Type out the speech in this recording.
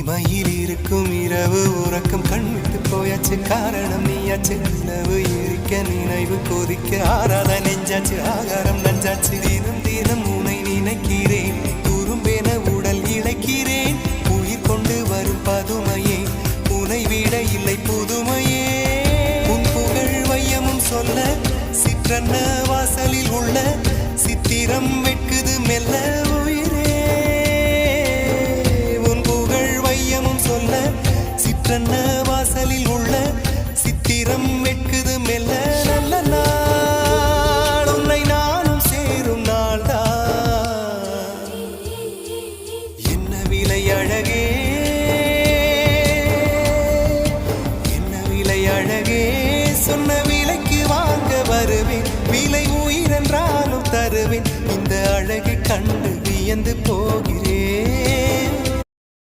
தனிமையில் இருக்கும் இரவு உறக்கம் கண்விட்டு போயாச்சு காரணம் நீயாச்சு நிலவு எரிக்க நினைவு கொதிக்க ஆறாத நெஞ்சாச்சு ஆகாரம் நஞ்சாச்சு தினம் தினம் உனை நினைக்கிறேன் குறும்பென உடல் இழைக்கிறேன் உயிர் கொண்டு வரும் பதுமையே உனை விட இல்லை புதுமையே உன் புகழ் வையமும் சொல்ல சிற்றன்ன வாசலில் உள்ள சித்திரம் வெட்குது மெல்ல உயிரே உன் புகழ் வையமும் சொல்ல சிற்றன்ன வாசலில் உள்ள சித்திரம் வெட்குது மெல்ல நல்ல நாள் உன்னை நானும் சேரும் நாள்தான் என்ன விலை அழகே என்ன விலை அழகே சொன்ன விலைக்கு வாங்க வருவேன் விலை உயிரென்றாலும் தருவேன் இந்த அழகை கண்டு வியந்து போகிறேன்